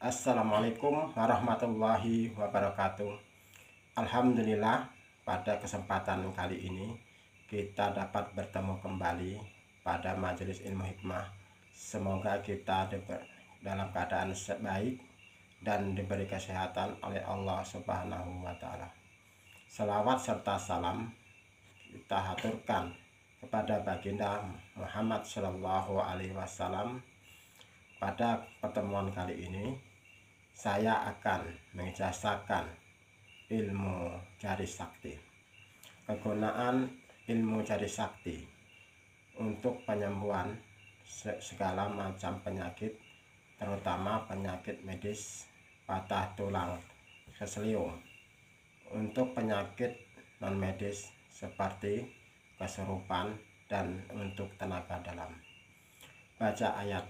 Assalamualaikum warahmatullahi wabarakatuh. Alhamdulillah, pada kesempatan kali ini kita dapat bertemu kembali pada majelis ilmu hikmah. Semoga kita dalam keadaan baik dan diberi kesehatan oleh Allah Subhanahu wa Ta'ala. Selawat serta salam kita haturkan kepada baginda Muhammad Shallallahu Alaihi Wasallam. Pada pertemuan kali ini saya akan menjelaskan ilmu jari sakti. Kegunaan ilmu jari sakti untuk penyembuhan segala macam penyakit, terutama penyakit medis, patah tulang, keselio. Untuk penyakit non medis seperti kesurupan dan untuk tenaga dalam. Baca ayat.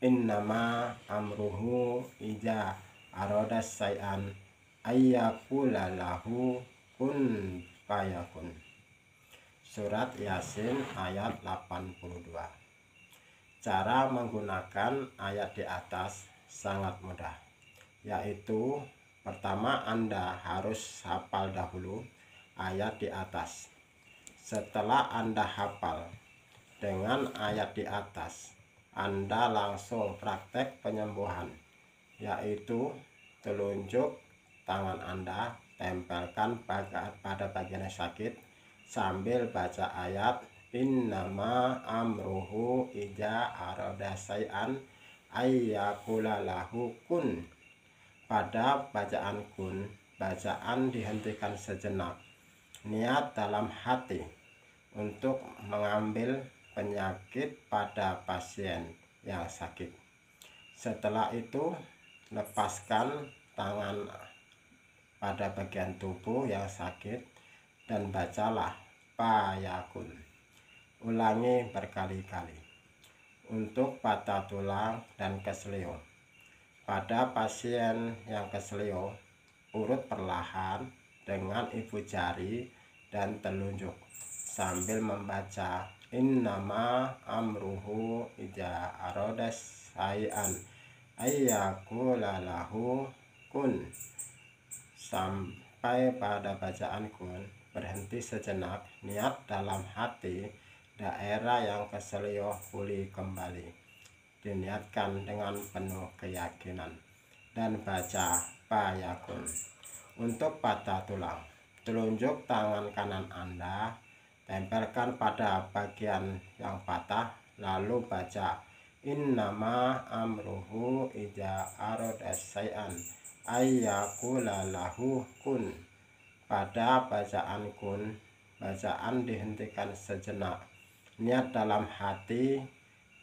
Innama amruhu ija arodas sayan ayyakula lahu kun fayakun. Surat Yasin ayat 82. Cara menggunakan ayat di atas sangat mudah, yaitu pertama Anda harus hafal dahulu ayat di atas. Setelah Anda hafal dengan ayat di atas, Anda langsung praktek penyembuhan, yaitu telunjuk tangan Anda tempelkan pada bagian yang sakit sambil baca ayat innama amruhu ija arada sayan ayyakula lahu kun. Pada bacaan kun, bacaan dihentikan sejenak. Niat dalam hati untuk mengambil penyakit pada pasien yang sakit. Setelah itu lepaskan tangan pada bagian tubuh yang sakit dan bacalah fayakun. Ulangi berkali-kali. Untuk patah tulang dan keselio, pada pasien yang keselio, urut perlahan dengan ibu jari dan telunjuk sambil membaca innama amruhu ija arodas sayan ayyakula lahu kun. Sampai pada bacaan kun, berhenti sejenak, niat dalam hati daerah yang keselio pulih kembali. Diniatkan dengan penuh keyakinan dan baca fayakun. Untuk patah tulang, telunjuk tangan kanan Anda tempelkan pada bagian yang patah, lalu baca innama amruhu ija arodas sayan ayyakula lahu kun. Pada bacaan kun, bacaan dihentikan sejenak. Niat dalam hati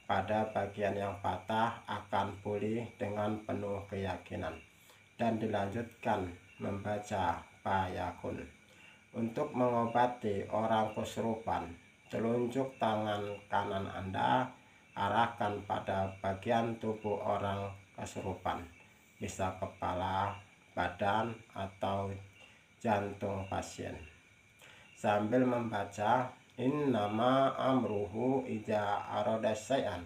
pada bagian yang patah akan pulih dengan penuh keyakinan dan dilanjutkan membaca fayakun. Untuk mengobati orang kesurupan, telunjuk tangan kanan Anda arahkan pada bagian tubuh orang kesurupan, bisa kepala, badan, atau jantung pasien, sambil membaca innama amruhu ija arodas sayan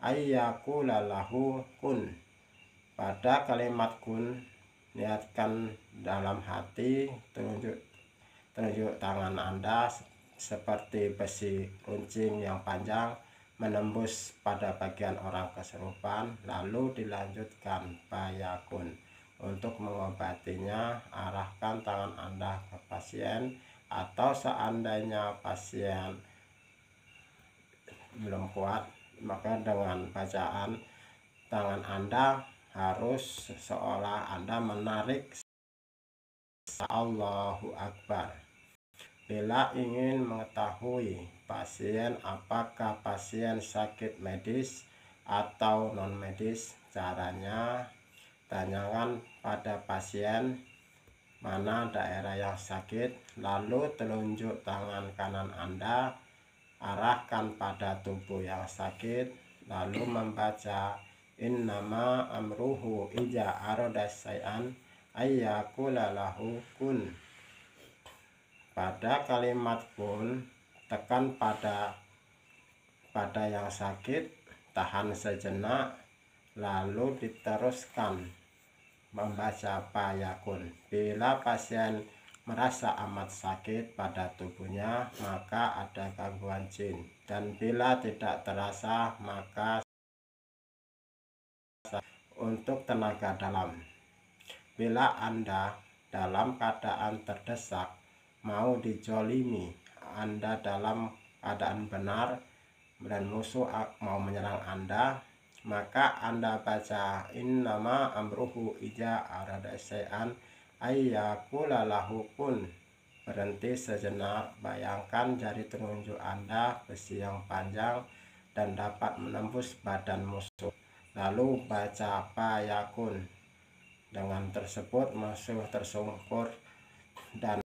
ayyakula lahu kun. Pada kalimat kun, niatkan dalam hati telunjuk tangan Anda seperti besi runcing yang panjang menembus pada bagian orang kesurupan, lalu dilanjutkan fayakun. Untuk mengobatinya, arahkan tangan Anda ke pasien, atau seandainya pasien belum kuat, maka dengan bacaan tangan Anda harus seolah Anda menarik Allahu Akbar. Bila ingin mengetahui pasien apakah pasien sakit medis atau non medis, caranya tanyakan pada pasien mana daerah yang sakit, lalu telunjuk tangan kanan Anda arahkan pada tubuh yang sakit, lalu membaca innama amruhu ija arodas sayan ayyakula lahu kun. Pada kalimat kun, tekan pada yang sakit, tahan sejenak, lalu diteruskan membaca payakun. Bila pasien merasa amat sakit pada tubuhnya, maka ada gangguan jin, dan bila tidak terasa, maka untuk tenaga dalam. Bila Anda dalam keadaan terdesak, mau dijolimi, Anda dalam keadaan benar dan musuh mau menyerang Anda, maka Anda baca innama amruhu ija arada syai'an ayyakula lahu kun. Berhenti sejenak, bayangkan jari telunjuk Anda besi yang panjang dan dapat menembus badan musuh, lalu baca payakun. Dengan tersebut musuh tersungkur, dan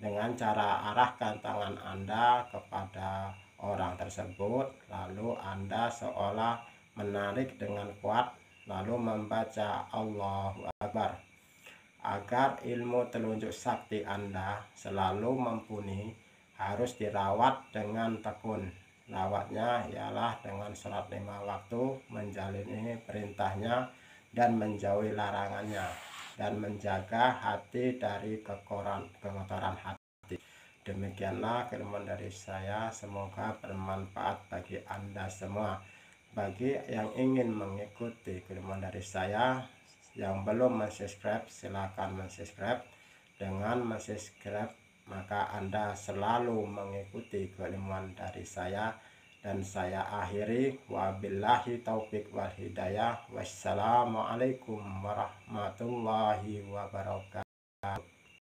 dengan cara arahkan tangan Anda kepada orang tersebut, lalu Anda seolah menarik dengan kuat, lalu membaca Allahu Akbar. Agar ilmu telunjuk sakti Anda selalu mumpuni, harus dirawat dengan tekun. Rawatnya ialah dengan sholat 5 waktu, menjalani perintahnya dan menjauhi larangannya, dan menjaga hati dari kekotoran hati. Demikianlah keilmuan dari saya, semoga bermanfaat bagi Anda semua. Bagi yang ingin mengikuti keilmuan dari saya, yang belum subscribe, silakan subscribe. Dengan subscribe, maka Anda selalu mengikuti keilmuan dari saya. Dan saya akhiri, wabillahi taufik wal hidayah. Wassalamualaikum warahmatullahi wabarakatuh.